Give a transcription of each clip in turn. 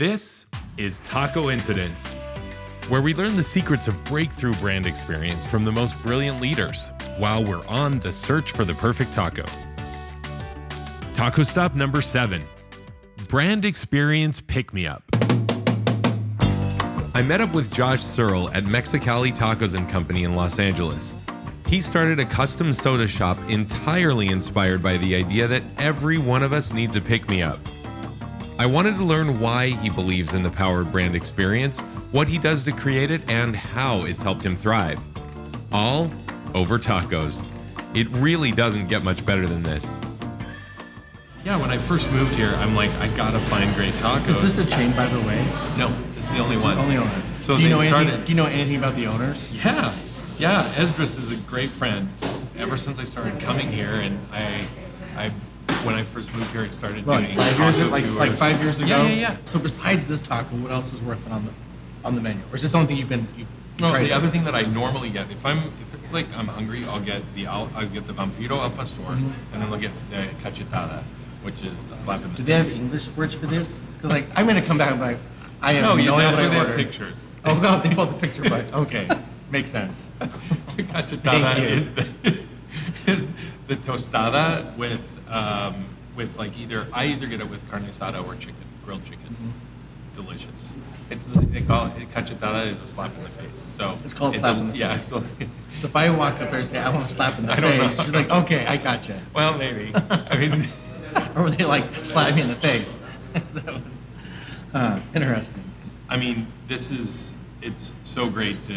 This is Tacoincidence, where we learn the secrets of breakthrough brand experience from the most brilliant leaders while we're on the search for the perfect taco. Taco stop number 7, brand experience pick-me-up. I met up with Josh Searle at Mexicali Tacos Co in Los Angeles. He started a custom soda shop entirely inspired by the idea that every one of us needs a pick-me-up. I wanted to learn why he believes in the power of brand experience, what he does to create it, and how it's helped him thrive. All over tacos. It really doesn't get much better than this. Yeah, when I first moved here, I'm like, I gotta find great tacos. Is this the chain, by the way? No, this is the only one. The only owner. So do you they know started. Anything, do you know anything about the owners? Yeah. Esdras is a great friend. Ever since I started coming here, and I when I first moved here, I started doing taco tours. Like 5 years ago. Yeah. So besides this taco, what else is worth it on the menu? Or is this something you've tried? The other thing that I normally get, if it's like I'm hungry, I'll get the vampiro al pastor, and then I'll get the cachetada, which is the slap in the face. Do they have English words for this? Because like I'm gonna come back and be like, I have no idea that's what where I they have ordered. pictures. Oh no, they pulled the picture, but okay, makes sense. The cachetada is the tostada with like I either get it with carne asada or grilled chicken. Mm-hmm. Delicious. They call it cachetada is a slap in the face. So it's called slap in the face. Yeah. So if I walk up there and say I want a slap in the face, she's like, okay, I gotcha. Well, maybe. I mean, or would they like slap me in the face? Interesting. I mean, it's so great to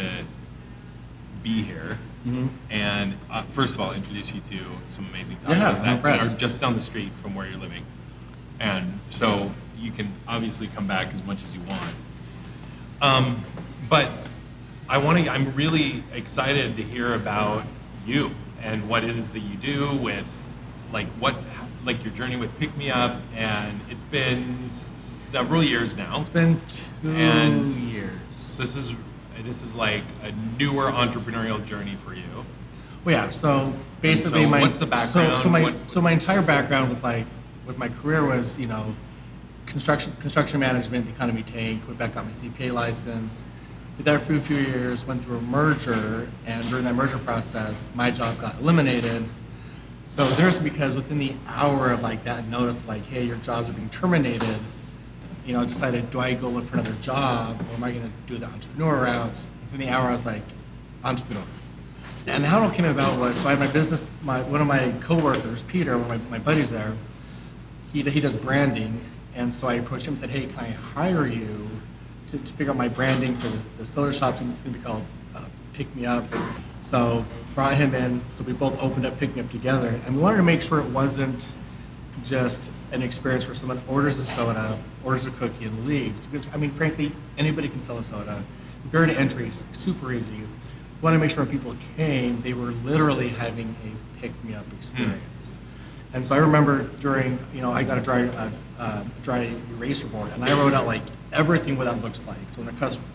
be here. Mm-hmm. And first of all, introduce you to some amazing tacos that are just down the street from where you're living. And so you can obviously come back as much as you want. But I'm really excited to hear about you and what it is that you do with like your journey with Pick Me Up. And it's been several years now. It's been 2 years. So this is like a newer entrepreneurial journey for you. Well, yeah. So basically, what's the background? So my entire background with my career was construction management, the economy tanked. Went back, got my CPA license. Did that for a few years. Went through a merger, and during that merger process, my job got eliminated. So it was interesting because within the hour of like that notice, like, hey, your jobs are being terminated. I decided, do I go look for another job, or am I going to do the entrepreneur route? Within the hour, I was like, entrepreneur. And how it all came about was, so I had my business, one of my coworkers, Peter, one of my buddies there, he does branding, and so I approached him and said, hey, can I hire you to figure out my branding for the soda shop? It's going to be called Pick Me Up. So brought him in, so we both opened up Pick Me Up together, and we wanted to make sure it wasn't just an experience where someone orders a soda, orders a cookie, and leaves. Because, I mean, frankly, anybody can sell a soda. The barrier to entry is super easy. We want to make sure when people came, they were literally having a pick-me-up experience. And so I remember during, I got a dry eraser board, and I wrote out like everything what that looks like. So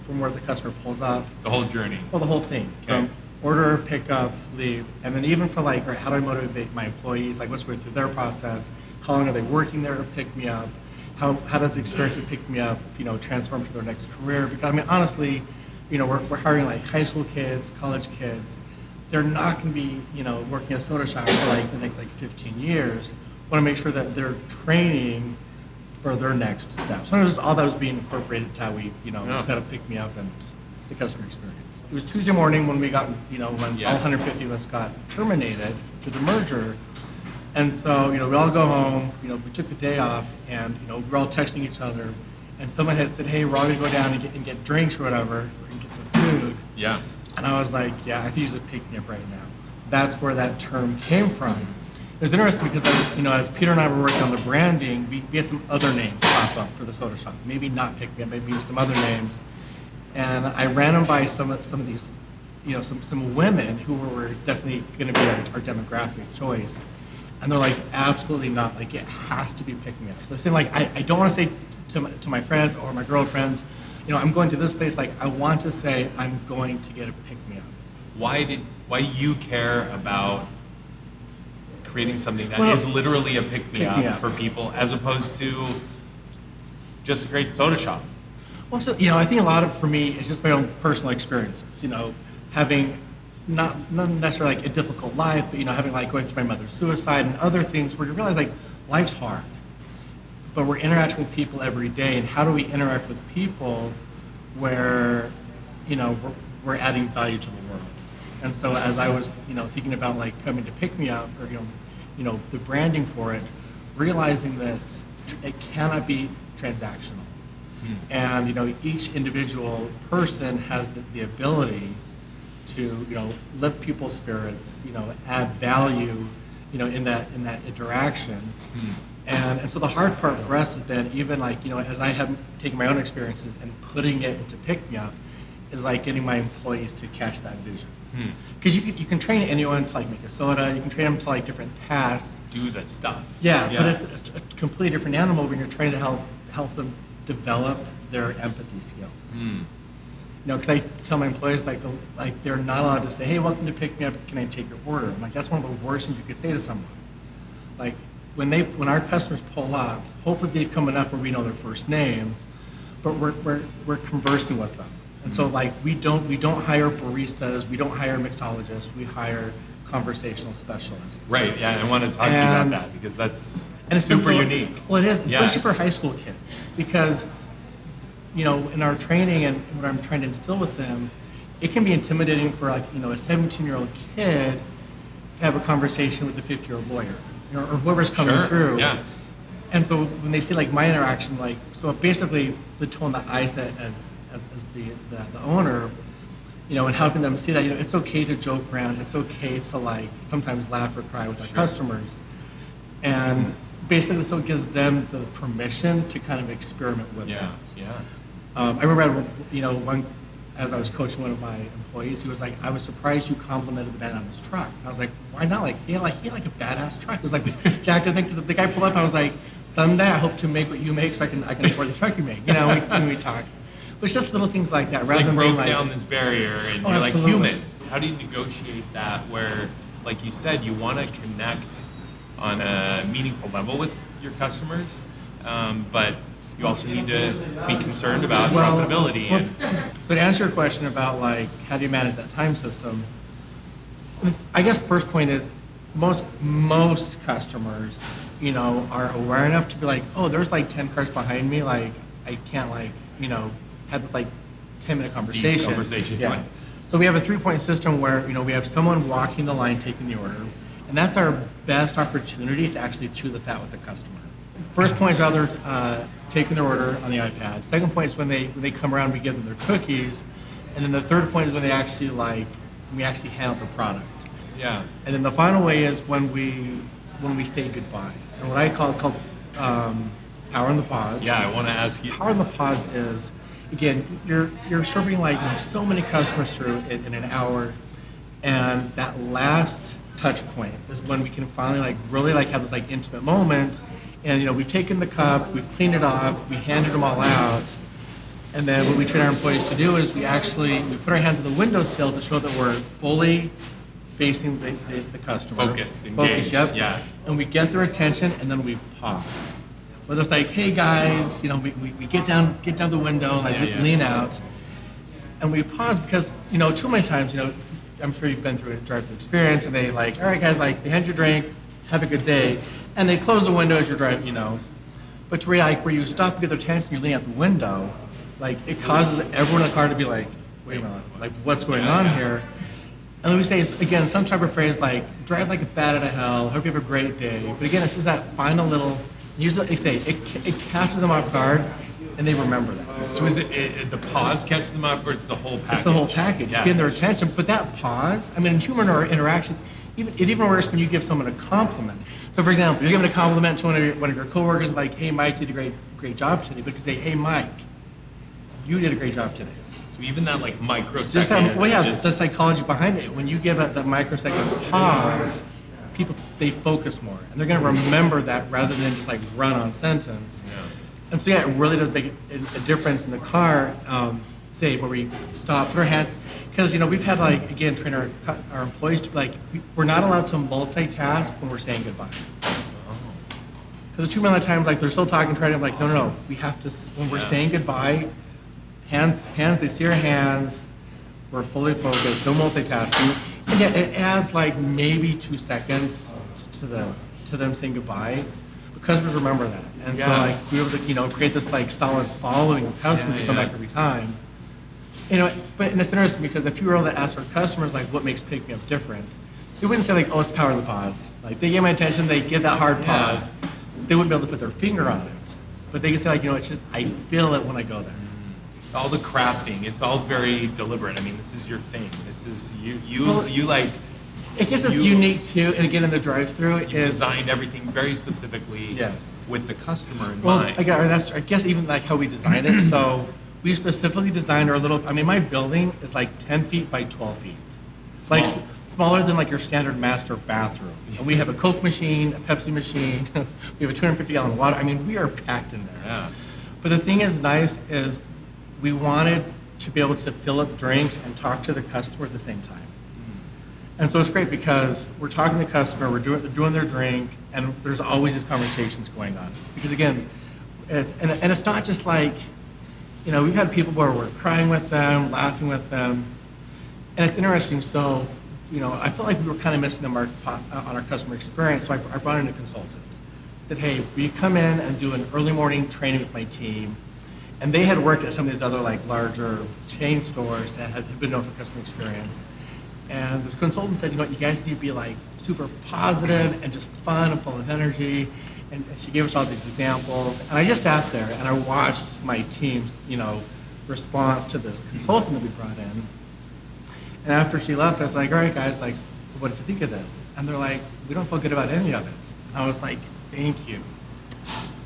from where the customer pulls up. The whole journey. Well, the whole thing. Okay. From order, pick up, leave, and then even for like, how do I motivate my employees? Like, what's going through their process? How long are they working there to pick me up? How does the experience of pick me up, transform to their next career? Because I mean, honestly, we're hiring like high school kids, college kids. They're not going to be, working a soda shop for like the next 15 years. Want to make sure that they're training for their next step. So just all that was being incorporated to how we, set up Pick Me Up and the customer experience. It was Tuesday morning when we got, when all 150 of us got terminated through the merger. And so, we all go home, we took the day off, and, we're all texting each other. And someone had said, hey, we're all going to go down and get drinks or whatever, and get some food. Yeah. And I was like, yeah, I could use a pick-me-up right now. That's where that term came from. It was interesting because, as Peter and I were working on the branding, we had some other names pop up for the soda shop. Maybe not pick-me-up, maybe some other names. And I ran them by some of these, some women who were definitely going to be our demographic choice. And they're like, absolutely not. Like, it has to be pick-me-up. They're saying, like, I don't want to say to my friends or my girlfriends, I'm going to this place. Like, I want to say I'm going to get a pick-me-up. Why do you care about creating something that is literally a pick-me-up for people, as opposed to just a great soda shop. Well, so, I think a lot of, for me, it's just my own personal experiences, having not necessarily like a difficult life, but, having like going through my mother's suicide and other things where you realize like life's hard, but we're interacting with people every day. And how do we interact with people where, we're adding value to the world? And so as I was, thinking about like coming to Pick Me Up or, the branding for it, realizing that it cannot be transactional. And each individual person has the ability to lift people's spirits, add value, in that interaction. And so the hard part for us has been even like as I have taken my own experiences and putting it into Pick Me Up is like getting my employees to catch that vision. Because you can train anyone to like make a soda, you can train them to like different tasks, do the stuff. Yeah, but it's a completely different animal when you're trying to help them develop their empathy skills. Because I tell my employees like they're not allowed to say, "Hey, welcome to Pick Me Up. Can I take your order?" I'm like, that's one of the worst things you could say to someone. Like when our customers pull up, hopefully they've come enough where we know their first name, but we're conversing with them. And so like we don't hire baristas, we don't hire mixologists, we hire conversational specialists. Right. Yeah, I want to talk to you about that because that's super unique. Well, it is, especially for high school kids, because in our training and what I'm trying to instill with them, it can be intimidating for like a 17-year-old kid to have a conversation with a 50-year-old lawyer, or whoever's coming through. Yeah. And so when they see like my interaction, like so basically the tone that I set as the owner, and helping them see that it's okay to joke around, it's okay to like sometimes laugh or cry with our customers, and basically so it gives them the permission to kind of experiment with that. Yeah. I remember one as I was coaching one of my employees, he was like, "I was surprised you complimented the man on his truck." And I was like, "Why not? Like he had a badass truck." It was like jacked, I think, because the guy pulled up. I was like, "Someday I hope to make what you make, so I can afford the truck you make." We talk. But it's just little things like that, it's rather like than broke being like down this barrier, and you're absolutely. like human. How do you negotiate that? Where, like you said, you want to connect on a meaningful level with your customers, but you also need to be concerned about profitability. So to answer your question about like how do you manage that time system, I guess the first point is most customers, are aware enough to be like, oh, there's like 10 cars behind me, like I can't like have this like 10-minute conversation. Deep conversation. Yeah. So we have a 3-point system where we have someone walking the line, taking the order, and that's our best opportunity to actually chew the fat with the customer. First point is how they're taking their order on the iPad. Second point is when they come around, we give them their cookies, and then the third point is when we actually handle the product. Yeah. And then the final way is when we say goodbye. And what I call power in the pause. Yeah, I want to ask you. Power in the pause is, again, you're serving like so many customers through in an hour, and that last touch point is when we can finally like really like have this like intimate moment, and we've taken the cup, we've cleaned it off, we handed them all out, and then what we train our employees to do is we put our hands on the windowsill to show that we're fully facing the customer. Focused, engaged. Yep. Yeah. And we get their attention, and then we pause. Whether it's like, hey guys, we get down the window, like lean out, and we pause because too many times, I'm sure you've been through a drive-through experience, and they like, all right guys, like they hand you a drink, have a good day, and they close the window as you're driving, But to where you stop to get their attention, you lean out the window, like it causes everyone in the car to be like, wait a minute, like what's going on here? And then we say, again, some type of phrase like, drive like a bat out of hell, hope you have a great day. But again, it's just that final little, usually they say, it catches them off guard, and they remember that. So is it the pause catches them up, or it's the whole package? It's the whole package. It's getting their attention. But that pause, in human interaction, it even works when you give someone a compliment. So for example, you're giving a compliment to one of your coworkers, like, hey, Mike, you did a great job today. But you say, hey, Mike, you did a great job today. So even that like microsecond. The psychology behind it. When you give it the microsecond pause, people, they focus more, and they're going to remember that rather than just like run-on sentence. Yeah. And so it really does make a difference in the car. Say where we stop, put our hands, because we've had like again train our employees to be like, we're not allowed to multitask when we're saying goodbye. There's too many times like they're still talking, trying to, I'm like, no, we have to, when we're saying goodbye, hands, they see your hands, we're fully focused, no multitasking. And yet it adds like maybe 2 seconds to them saying goodbye. But customers remember that. And so like we were able to, create this like solid following of customers who come back every time. But and it's interesting because if you were able to ask our customers like what makes Pick Me Up different, they wouldn't say like, oh, it's power of the pause. Like they get my attention, they give that hard pause. They wouldn't be able to put their finger on it. But they could say like, it's just, I feel it when I go there. All the crafting, it's all very deliberate. I mean, this is your thing. This is you like. I guess it's unique too, and again in the drive-through you designed everything very specifically with the customer in mind. I guess even like how we designed it. So we specifically designed our little. I mean, my building is like 10 feet by 12 feet. It's like smaller than like your standard master bathroom. And we have a Coke machine, a Pepsi machine. We have a 250-gallon water. I mean, we are packed in there. Yeah. But the thing is nice is we wanted to be able to fill up drinks and talk to the customer at the same time. And so it's great because we're talking to the customer, they're doing their drink, and there's always these conversations going on. Because again, it's not just like, we've had people where we're crying with them, laughing with them, and it's interesting. So, I felt like we were kind of missing the mark on our customer experience, so I brought in a consultant. I said, hey, will you come in and do an early morning training with my team? And they had worked at some of these other like larger chain stores that had been known for customer experience. And this consultant said, you guys need to be like super positive and just fun and full of energy. And she gave us all these examples. And I just sat there and I watched my team's, response to this consultant that we brought in. And after she left, I was like, all right, guys, like, so what did you think of this? And they're like, we don't feel good about any of it. And I was like, thank you.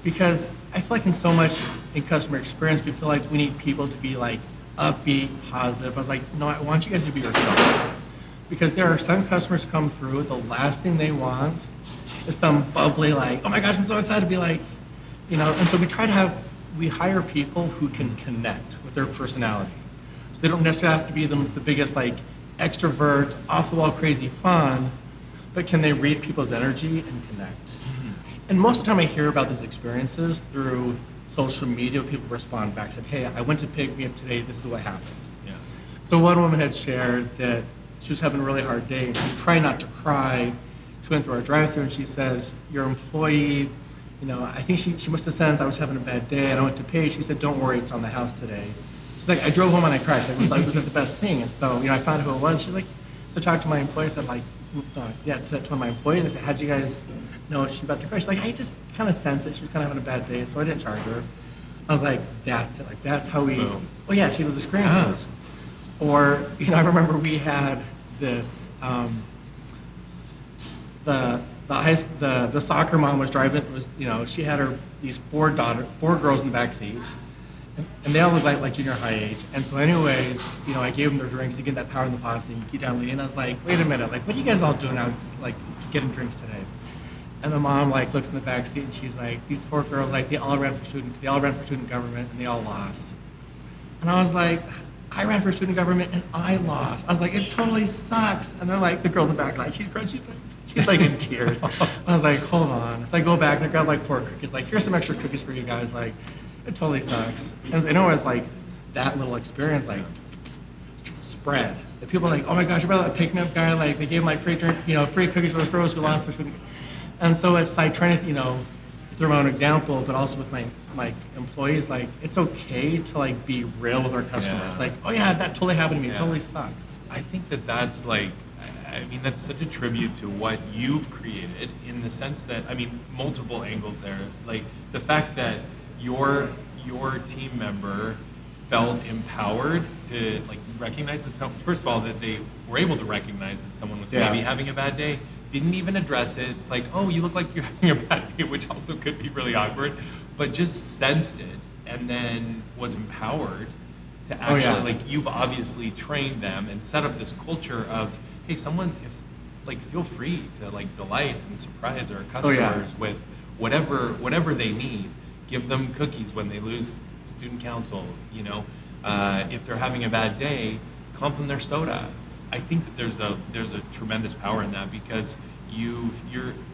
Because I feel like in so much in customer experience, we feel like we need people to be like upbeat, positive. I was like, no, I want you guys to be yourself. Because there are some customers who come through, the last thing they want is some bubbly like, oh my gosh, I'm so excited to be like, and so we hire people who can connect with their personality. So they don't necessarily have to be the biggest like extrovert, off the wall crazy fun, but can they read people's energy and connect? Mm-hmm. And most of the time I hear about these experiences through social media. People respond back, said, hey, I went to Pick Me Up today, this is what happened. Yeah. So one woman had shared that she was having a really hard day and she was trying not to cry. She went through our drive-thru and she says, your employee, I think she must have sensed I was having a bad day and I went to pay. She said, don't worry, it's on the house today. She's like, I drove home and I cried. She's like, was it the best thing? And so, I found out who it was. She's like, so I talked to my employee, said like, to one of my employees, I said, how'd you guys know she's about to cry? She's like, I just kind of sensed it. She was kind of having a bad day, so I didn't charge her. I was like, that's it. Like, that's how we, take those experiences. Yeah. Or, I remember we had this, the soccer mom was driving, she had these four girls in the back seat, and they all looked like junior high age. And so anyways, I gave them their drinks to get that power in the pots thing, keep down leading. And I was like, wait a minute, like, what are you guys all doing out, like, getting drinks today? And the mom, like, looks in the back seat and she's like, these four girls, like, they all ran for student government and they all lost. And I was like, I ran for student government and I lost. I was like, it totally sucks. And they're like, the girl in the back, like, she's like in tears. I was like, hold on. So I go back and I grab like 4 cookies, like, here's some extra cookies for you guys. Like, it totally sucks. And it was like that little experience, like, spread. The people are like, oh my gosh, remember that Pick Me Up guy? Like, they gave him like free cookies for those girls who lost their student. And so it's like trying to, through my own example, but also with my employees, like, it's okay to like be real with our customers. Yeah. Like, oh yeah, that totally happened to me. It totally sucks. I think that's like, that's such a tribute to what you've created in the sense that, multiple angles there. Like the fact that your team member felt empowered to like recognize that first of all, that they were able to recognize that someone was maybe having a bad day, didn't even address it. It's like, oh, you look like you're having a bad day, which also could be really awkward, but just sensed it and then was empowered to actually, like, you've obviously trained them and set up this culture of, hey, feel free to like delight and surprise our customers with whatever they need. Give them cookies when they lose student council, if they're having a bad day, comp them their soda. I think that there's a tremendous power in that because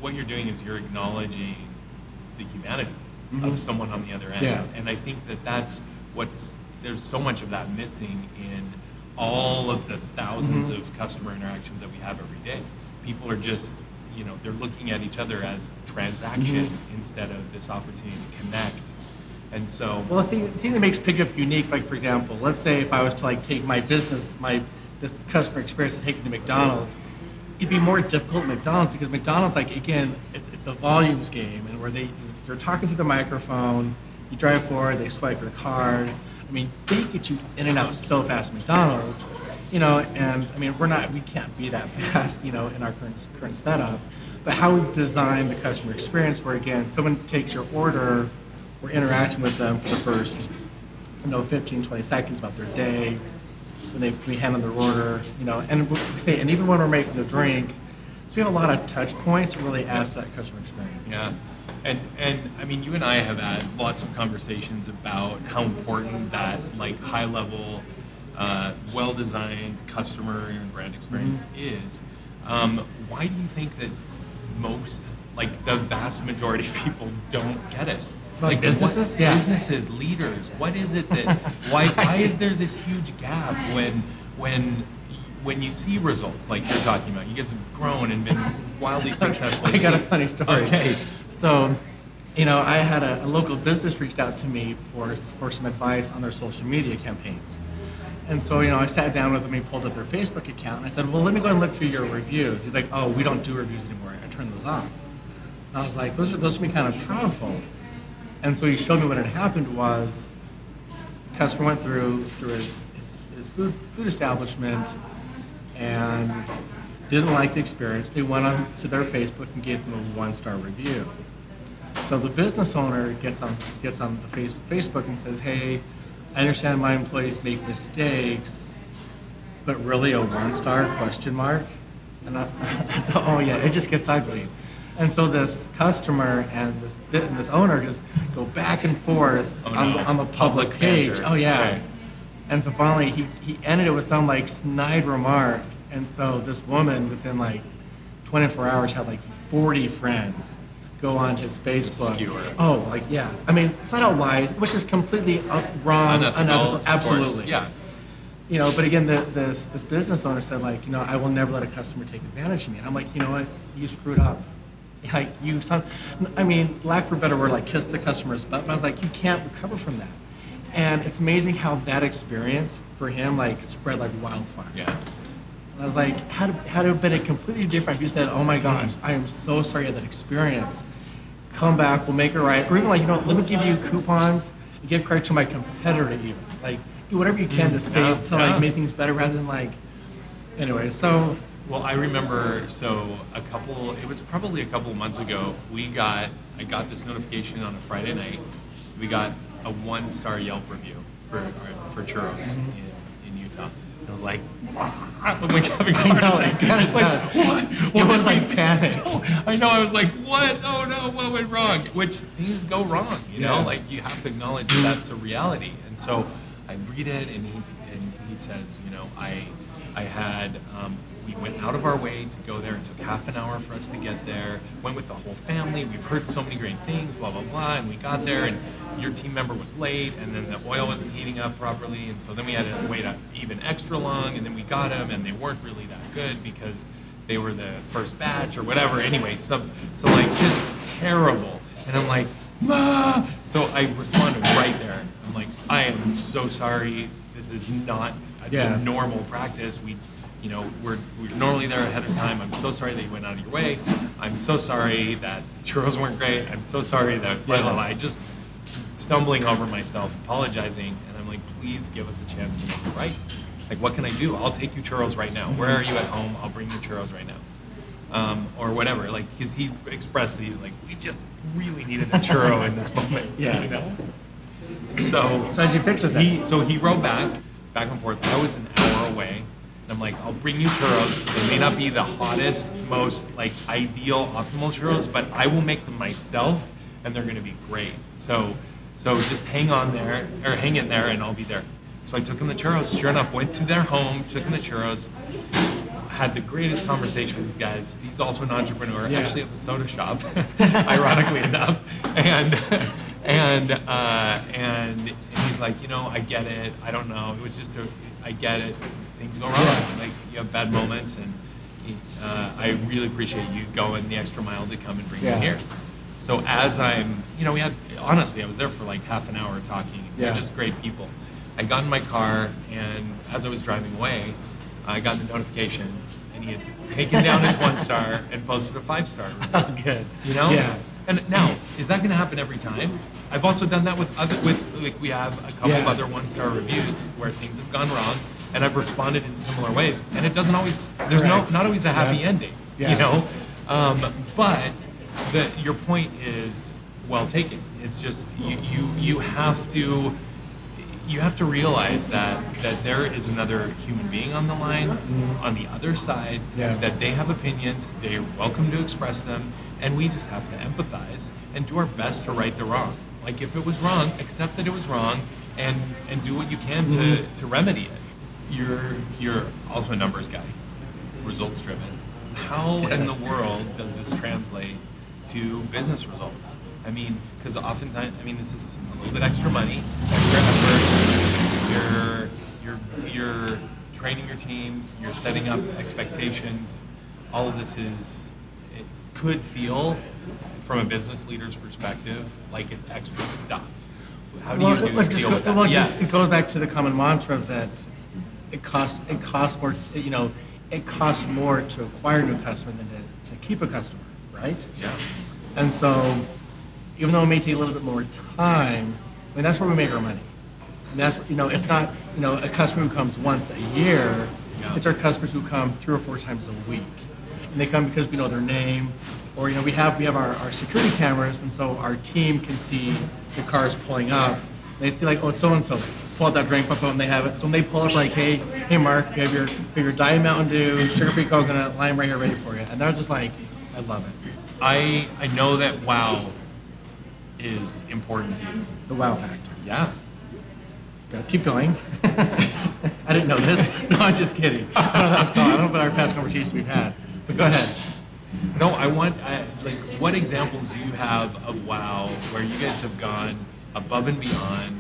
what you're doing is you're acknowledging the humanity of someone on the other end. Yeah. And I think that's there's so much of that missing in all of the thousands of customer interactions that we have every day. People are just, they're looking at each other as a transaction instead of this opportunity to connect. And so, well, the thing that makes pickup unique, like for example, let's say if I was to like take my business, this customer experience and take it to McDonald's, it'd be more difficult at McDonald's because McDonald's, like again, it's a volumes game, and where they're talking through the microphone, you drive forward, they swipe your card. I mean, they get you in and out so fast at McDonald's, and I mean, we can't be that fast, in our current setup. But how we've designed the customer experience, where again, someone takes your order, we're interacting with them for the first, 15, 20 seconds about their day, when we hand them their order, and and even when we're making the drink, so we have a lot of touch points that really adds to that customer experience. Yeah. And I mean, you and I have had lots of conversations about how important that like high level, well-designed customer and brand experience is. Why do you think that the vast majority of people don't get it? Like businesses? Yeah. Businesses, leaders, what is it that, why is there this huge gap when you see results like you're talking about? You guys have grown and been wildly successful. I got a funny story. Okay. So, I had a local business reached out to me for some advice on their social media campaigns. And so, I sat down with them, he pulled up their Facebook account, and I said, well, let me go and look through your reviews. He's like, oh, we don't do reviews anymore. I turned those off. And I was like, those can be kind of powerful. And so he showed me what had happened was, customer went through his food establishment and didn't like the experience. They went on to their Facebook and gave them a 1-star review. So the business owner gets on the Facebook and says, hey, I understand my employees make mistakes, but really a 1-star question mark? And oh yeah, it just gets ugly. And so this customer and this owner just go back and forth on the public page. Banter. Oh yeah. Right. And so finally he ended it with some like snide remark. And so this woman within like 24 hours had like 40 friends go on his Facebook. Skewer. Oh, like yeah. I mean, flat out lies, which is completely wrong, unethical. Absolutely. Yeah. But again, this business owner said like, I will never let a customer take advantage of me. And I'm like, you know what? You screwed up. Like lack for a better word, like kiss the customer's butt. But I was like, you can't recover from that. And it's amazing how that experience for him like spread like wildfire. Yeah. And I was like, had it have been a completely different if you said, oh my gosh, I am so sorry you had that experience. Come back, we'll make it right. Or even like, let me give you coupons and give credit to my competitor even. Like, do whatever you can to save, to like make things better rather than like, anyway, so. Well, I remember, it was probably a couple of months ago, I got this notification on a Friday night. We got a 1-star Yelp review for churros in Utah. I was like, I'm like having a heart attack. What? It was like panic. I know, I was like, what? Oh no, what went wrong? Which things go wrong, like you have to acknowledge that's a reality. And so I read it and he says, I had, we went out of our way to go there. It took half an hour for us to get there. Went with the whole family. We've heard so many great things, blah, blah, blah. And we got there and your team member was late and then the oil wasn't heating up properly. And so then we had to wait even extra long and then we got them and they weren't really that good because they were the first batch or whatever. Anyway, so like just terrible. And I'm like, ah! So I responded right there. I'm like, I am so sorry. This is not a normal practice. We're normally there ahead of time. I'm so sorry that you went out of your way. I'm so sorry that the churros weren't great. I'm so sorry that blah, blah, blah. I just stumbling over myself, apologizing, and I'm like, please give us a chance to make it right. Like, what can I do? I'll take you churros right now. Where are you at home? I'll bring you churros right now. Or whatever. Like, because he expressed that he's like, we just really needed a churro in this moment. Yeah. So how'd you fix it then? So he wrote back and forth. I was an hour away. I'm like, I'll bring you churros. They may not be the hottest, most like ideal, optimal churros, but I will make them myself, and they're gonna be great. So just hang in there, and I'll be there. So I took him the churros. Sure enough, went to their home, took him the churros. had the greatest conversation with these guys. He's also an entrepreneur, actually of a soda shop, ironically enough. And he's like, I get it. I don't know. It was just I get it. Things go wrong. Like you have bad moments, and I really appreciate you going the extra mile to come and bring me here. So as I'm, I was there for like half an hour talking. They're just great people. I got in my car, and as I was driving away, I got the notification, and he had taken down his 1-star and posted a 5-star review. Oh, good. Yeah. And now, is that going to happen every time? I've also done that we have a couple of other 1-star reviews where things have gone wrong, and I've responded in similar ways, and it doesn't always. There's not always a happy ending. But your point is well taken. It's just you have to realize that there is another human being on the line, on the other side, that they have opinions, they're welcome to express them, and we just have to empathize and do our best to right the wrong. Like if it was wrong, accept that it was wrong, and do what you can to remedy it. You're also a numbers guy, results driven. How in the world does this translate to business results? I mean, because oftentimes, this is a little bit extra money, it's extra effort. You're training your team, you're setting up expectations. All of this it could feel, from a business leader's perspective, like it's extra stuff. How do you deal with that? It goes back to the common mantra of that it costs more. It costs more to acquire a new customer than to keep a customer, right? Yeah. And so, even though it may take a little bit more time, that's where we make our money. And that's it's not a customer who comes once a year. Yeah. It's our customers who come 3 or 4 times a week, and they come because we know their name, or we have our security cameras, and so our team can see the cars pulling up. They see like, oh, it's so and so. Pull out that drink, and they have it. So when they pull up, like, hey Mark, you have your Diet Mountain Dew, sugar-free coconut, lime right here ready for you, and they're just like, I love it. I know that wow is important to you. The wow factor. Yeah. Keep going. I didn't know this. No, I'm just kidding. I don't know what that was called. I don't know about our past conversations we've had. But go ahead. No, I want, what examples do you have of wow where you guys have gone above and beyond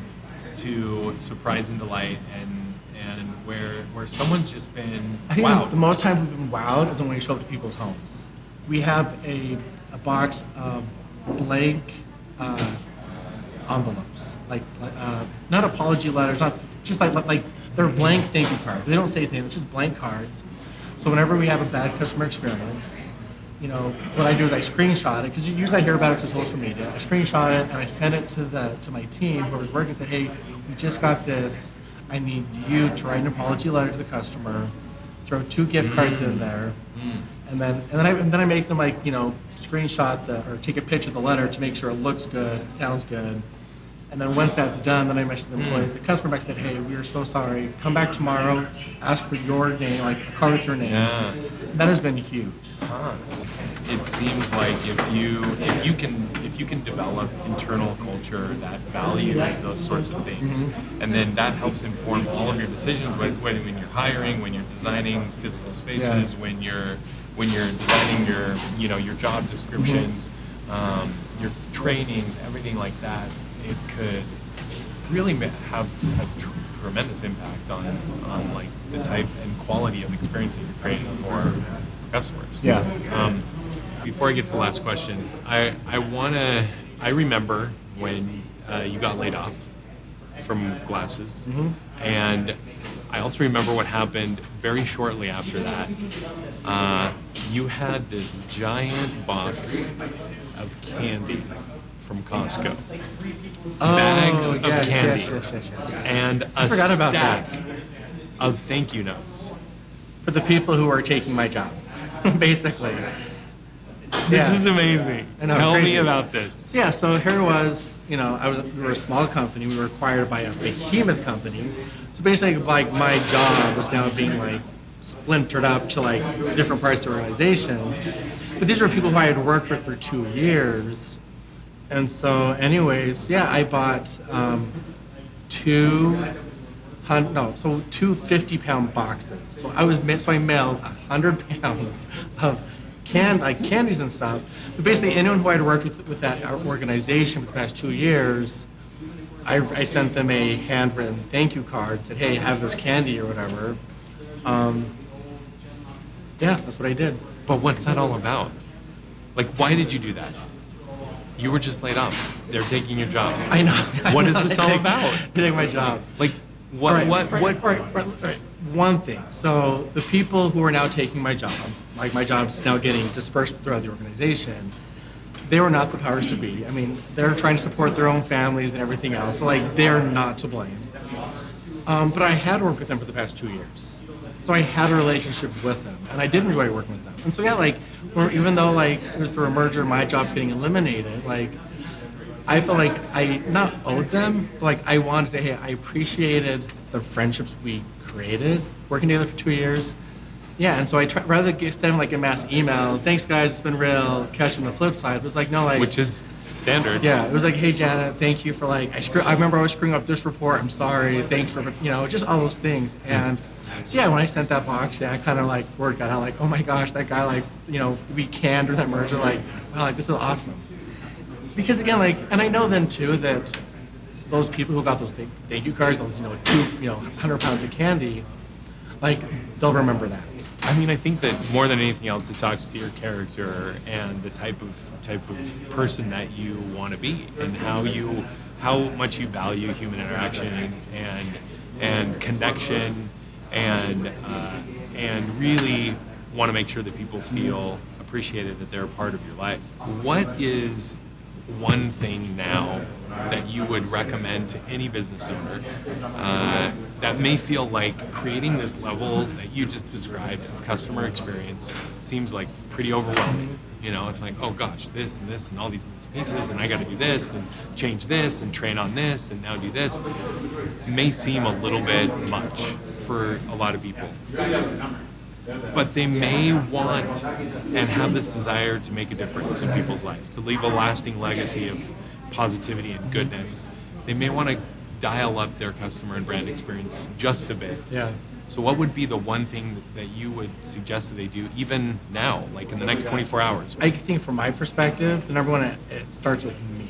to surprise and delight, and where someone's just been I think wowed? the most times we've been wowed is when we show up to people's homes. We have a box of blank envelopes, not apology letters, not just like they're blank thank you cards. They don't say anything. It's just blank cards. So whenever we have a bad customer experience, what I do is I screenshot it, because usually I hear about it through social media. I screenshot it and I send it to my team, whoever's working, and say, hey, we just got this. I need you to write an apology letter to the customer, throw 2 gift cards in there, and then I make them screenshot or take a picture of the letter to make sure it looks good, it sounds good. And then once that's done, then I mention the employee. The customer back said, hey, we are so sorry. Come back tomorrow, ask for your name, like a card with your name. Yeah. That has been huge. It seems like if you can develop internal culture that values those sorts of things, and then that helps inform all of your decisions, whether when you're hiring, when you're designing physical spaces, when you're designing your job descriptions, your trainings, everything like that. It could really have a tremendous impact on like the type and quality of experience that you're creating for customers. Yeah. Before I get to the last question, I remember when you got laid off from glasses, and I also remember what happened very shortly after that. You had this giant box of candy from Costco. Bags of candy. Yes. And a stack of thank you notes. For the people who are taking my job, basically. This is amazing. Tell me about this. Yeah, so here it was, we were a small company. We were acquired by a behemoth company. So basically, like, my job was now being, splintered up to, different parts of the organization. But these were people who I had worked with for 2 years. And so anyways, I bought 2 two 50-pound boxes. So I mailed 100 pounds of candies and stuff. But basically, anyone who I'd worked with that organization for the past 2 years, I sent them a handwritten thank you card. Said, hey, have this candy or whatever. Yeah, that's what I did. But what's that all about? Like, why did you do that? You were just laid off. They're taking your job. I know. What is this all about? They take my job. Like, what? One thing. So the people who are now taking my job, like my job's now getting dispersed throughout the organization, they were not the powers to be. I mean, they're trying to support their own families and everything else. So like, they're not to blame. But I had worked with them for the past 2 years. So I had a relationship with them, and I did enjoy working with them. And so yeah, like, even though like it was through a merger, my job's getting eliminated, like, I felt like I not owed them, but like I wanted to say, hey, I appreciated the friendships we created working together for 2 years. Yeah, and so I rather than send like a mass email, thanks guys, it's been real, catching the flip side, it was like, no, like, which is standard. Yeah, it was like, hey Janet, thank you for like, I remember I was screwing up this report, I'm sorry, thanks for, just all those things. And so yeah, when I sent that box, I kind of like, word got out like, oh my gosh, that guy like, we canned during that merger, like, wow, like this is awesome. Because again, like, and I know then too that those people who got those thank you cards, those 100 pounds of candy, like they'll remember that. I mean, I think that more than anything else, it talks to your character and the type of person that you want to be, and how much you value human interaction and connection, and really want to make sure that people feel appreciated, that they're a part of your life. What is one thing now that you would recommend to any business owner that may feel like creating this level that you just described of customer experience seems like pretty overwhelming? It's like, oh gosh, this and all these pieces, and I got to do this and change this and train on this and now do this. May seem a little bit much for a lot of people. But they may want and have this desire to make a difference in people's life, to leave a lasting legacy of positivity and goodness. They may want to dial up their customer and brand experience just a bit. Yeah. So what would be the one thing that you would suggest that they do even now, like in the next 24 hours? I think from my perspective, the number one, it starts with me.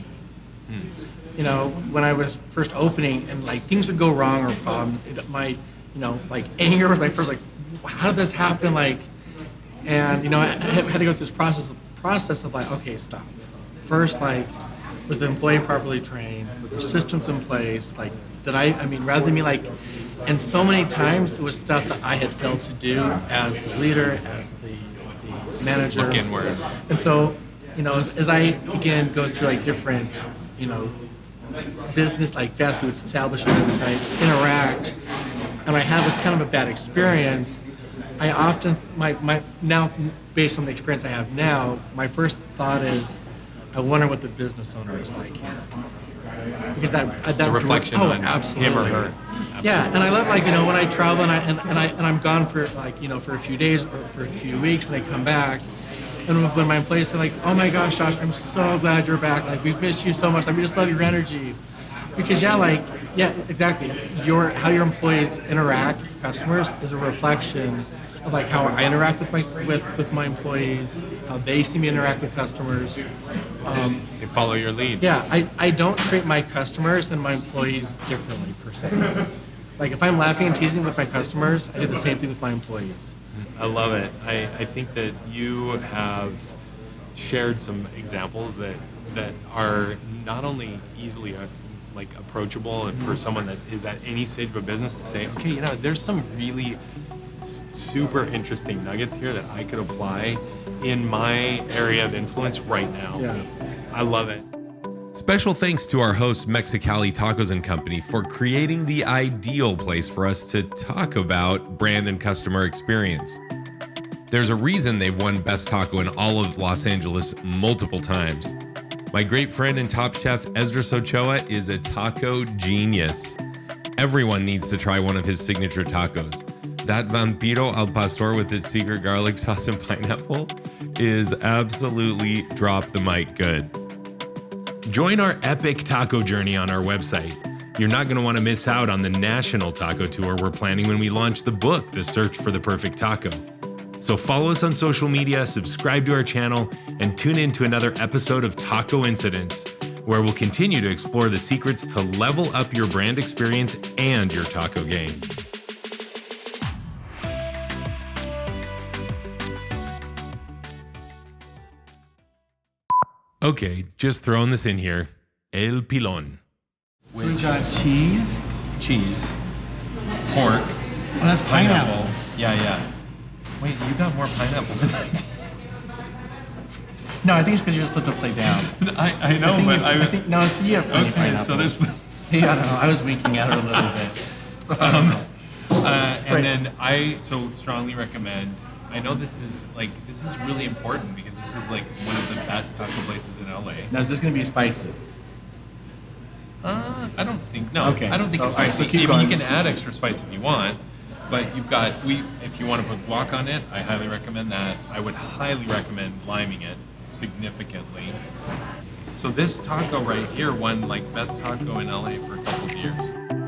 When I was first opening and like things would go wrong or problems, like anger was my first, like, how did this happen? Like, and I had to go through this process of like, okay, stop. First, like, was the employee properly trained? Were there systems in place? Like, rather than me like, and so many times it was stuff that I had failed to do as the leader, as the manager. Look inward. And so, as I again go through like different, business like fast food establishments, I interact, and I have a kind of a bad experience. I often now based on the experience I have now, my first thought is, I wonder what the business owner is like here, because that's a reflection on absolutely. him or her. Absolutely. Yeah, and I love like when I travel and I'm gone for like for a few days or for a few weeks, and I come back, and when my employees say like, oh my gosh, Josh, I'm so glad you're back. Like, we've missed you so much. Like, we just love your energy, because exactly. How your employees interact with customers is a reflection of like how I interact with my employees, how they see me interact with customers. They follow your lead. Yeah, I don't treat my customers and my employees differently per se. Like, if I'm laughing and teasing with my customers, I do the same thing with my employees. I love it. I think that you have shared some examples that are not only easily approachable, and for someone that is at any stage of a business to say, okay, there's some really super interesting nuggets here that I could apply in my area of influence right now. Yeah. I love it. Special thanks to our host, Mexicali Tacos Co, for creating the ideal place for us to talk about brand and customer experience. There's a reason they've won Best Taco in all of Los Angeles multiple times. My great friend and top chef, Esdras Ochoa, is a taco genius. Everyone needs to try one of his signature tacos. That Vampiro al Pastor with its secret garlic sauce and pineapple is absolutely drop the mic good. Join our epic taco journey on our website. You're not going to want to miss out on the national taco tour we're planning when we launch the book, The Search for the Perfect Taco. So follow us on social media, subscribe to our channel, and tune in to another episode of Tacoincidence, where we'll continue to explore the secrets to level up your brand experience and your taco game. Okay, just throwing this in here. El Pilon. So we got cheese. Pork. Oh, that's pineapple. Yeah. Wait, you got more pineapple than I did. No, I think it's because you just flipped upside down. I know, but I think no, it's you have plenty of okay, pineapple. so there's. Yeah, I don't know. I was winking at her a little bit. And then I so strongly recommend. I know this is really important because this is like one of the best taco places in LA. Now, is this going to be spicy? I don't think no. Okay, I don't think so- it's spicy. so keep You going. can add extra spice if you want, but you've got if you want to put guac on it, I highly recommend that. I would highly recommend liming it significantly. So this taco right here won like best taco in LA for a couple of years.